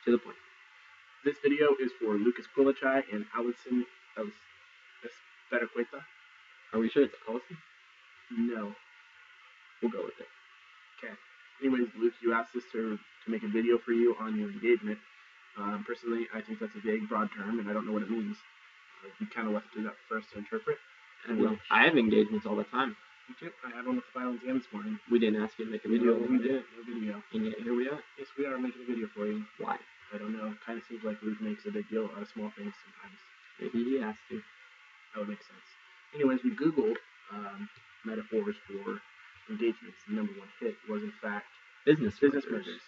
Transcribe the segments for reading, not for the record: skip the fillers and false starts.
To the point. This video is for Lucas Quilichai and Allison Esperacueta. Are we sure it's Allison? No. We'll go with it. Okay. Anyways, Luke, you asked us to make a video for you on your engagement. Personally, I think that's a vague, broad term, and I don't know what it means. We kind of left it up for us to interpret. Well, I have engagements all the time. Okay. I had one with the Violence Jam this morning. We didn't ask you to make a video. No, we didn't. No video. And yet here we are. Yes, we are making a video for you. Why? I don't know. Kind of seems like Luke makes a big deal out of small things sometimes. Maybe he has to. That would make sense. Anyways, we Googled metaphors for engagements. The number one hit was, in fact, business mergers.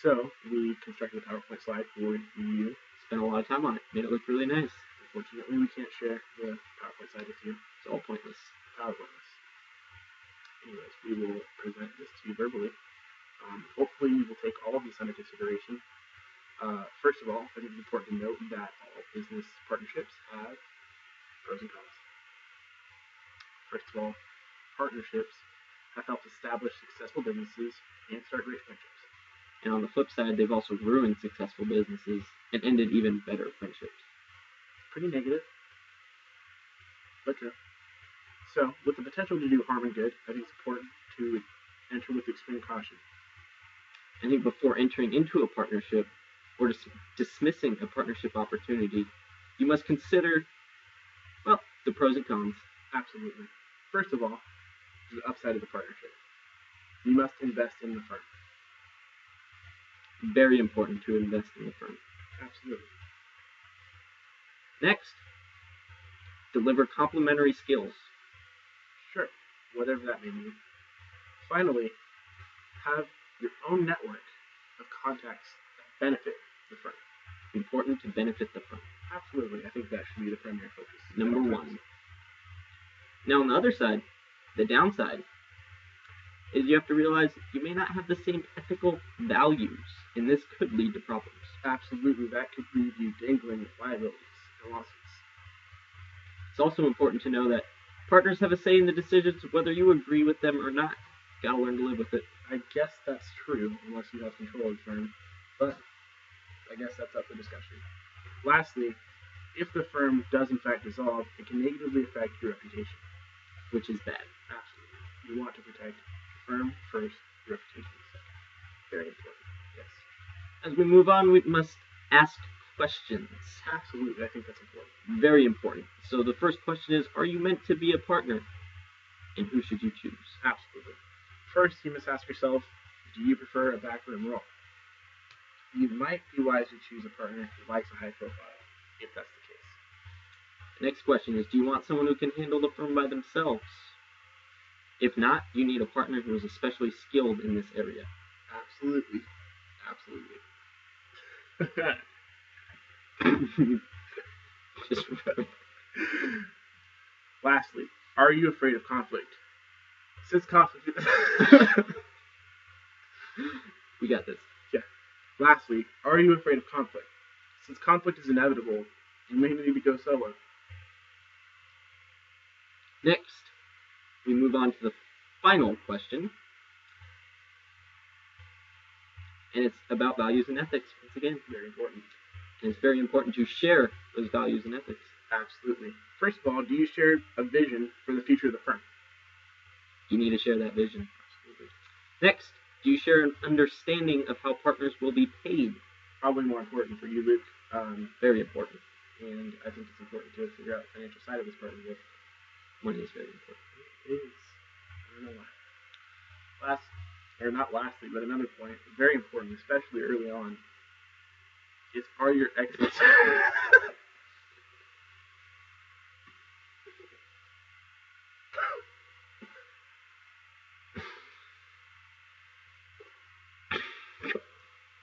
So we constructed a PowerPoint slide for you. Spent a lot of time on it. Made it look really nice. Unfortunately, we can't share the PowerPoint slide with you. It's all pointless. Powerless. Anyways, we will present this to you verbally. Hopefully, you will take all of this under consideration. First of all, I think it's important to note that all business partnerships have pros and cons. First of all, partnerships have helped establish successful businesses and start great friendships. And on the flip side, they've also ruined successful businesses and ended even better friendships. Pretty negative, but true. So, with the potential to do harm and good, I think it's important to enter with extreme caution. I think before entering into a partnership or dismissing a partnership opportunity, you must consider, well, the pros and cons. Absolutely. First of all, the upside of the partnership. You must invest in the firm. Very important to invest in the firm. Absolutely. Next, deliver complementary skills. Sure, whatever that may mean. Finally, have your own network of contacts that benefit the firm. Important to benefit the firm. Absolutely, I think that should be the primary focus. Number one. Now on the other side, the downside, is you have to realize you may not have the same ethical values, and this could lead to problems. Absolutely, that could leave you dangling with liabilities and lawsuits. It's also important to know that partners have a say in the decisions whether you agree with them or not. Gotta learn to live with it. I guess that's true, unless you have control of the firm, but I guess that's up for discussion. Lastly, if the firm does in fact dissolve, it can negatively affect your reputation. Which is bad. Absolutely. You want to protect the firm first, your reputation second. Very important. Yes. As we move on, we must ask questions. Absolutely, I think that's important. Very important. So the first question is, are you meant to be a partner? And who should you choose? Absolutely. First, you must ask yourself, do you prefer a backroom role? You might be wise to choose a partner who likes a high profile, if that's the case. The next question is, do you want someone who can handle the firm by themselves? If not, you need a partner who is especially skilled in this area. Absolutely. Absolutely. Just Lastly, are you afraid of conflict? Since conflict We got this. Yeah. Lastly, are you afraid of conflict? Since conflict is inevitable, you may need to go solo. Next, we move on to the final question. And it's about values and ethics. Once again, very important. And it's very important to share those values and ethics. Absolutely. First of all, do you share a vision for the future of the firm? You need to share that vision. Absolutely. Next, do you share an understanding of how partners will be paid? Probably more important for you, Luke. Very important. And I think it's important to figure out the financial side of this partnership. Money is very important. It is. I don't know why. Lastly, but another point, very important, especially early on, is are your exits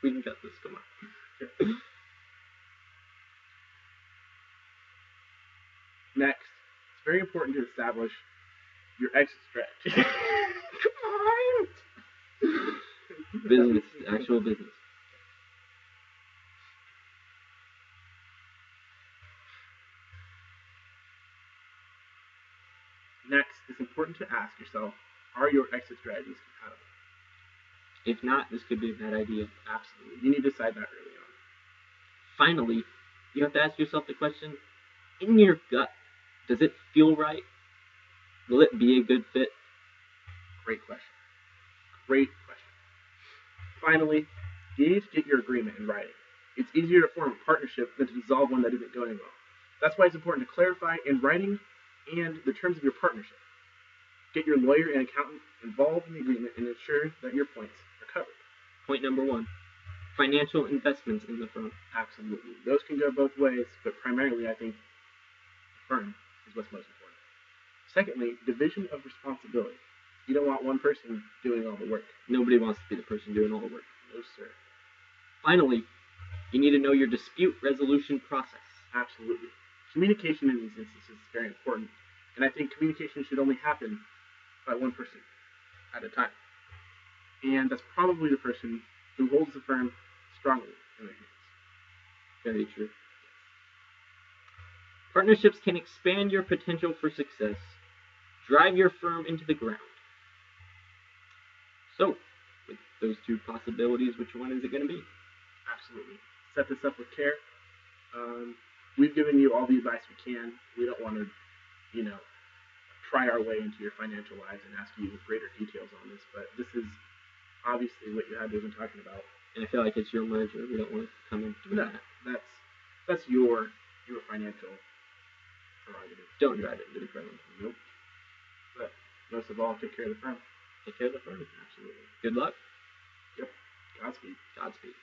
We can cut this, come on. Next, it's very important to establish your exit strategy. Business, actual business. Next, it's important to ask yourself, are your exit strategies compatible? If not, this could be a bad idea. Absolutely. You need to decide that early on. Finally, you have to ask yourself the question, in your gut, does it feel right? Will it be a good fit? Great question. Great question. Finally, you need to get your agreement in writing. It's easier to form a partnership than to dissolve one that isn't going well. That's why it's important to clarify in writing and the terms of your partnership. Get your lawyer and accountant involved in the agreement and ensure that your points are covered. Point number 1, financial investments in the firm. Absolutely. Those can go both ways, but primarily I think the firm is what's most important. Secondly, division of responsibility. You don't want one person doing all the work. Nobody wants to be the person doing all the work. No, sir. Finally, you need to know your dispute resolution process. Absolutely. Communication in these instances is very important, and I think communication should only happen by one person at a time. And that's probably the person who holds the firm strongly in their hands. Very true. Partnerships can expand your potential for success, drive your firm into the ground. So, with those two possibilities, which one is it going to be? Absolutely. Set this up with care. We've given you all the advice we can. We don't want to, pry our way into your financial lives and ask you greater details on this, but this is obviously what you had been talking about. And I feel like it's your merger. We don't want to come into No, that. that's your financial prerogative. Don't drive it into the ground. Nope. But most of all, take care of the firm. Take care of the firm. Absolutely. Good luck. Yep. Godspeed. Godspeed.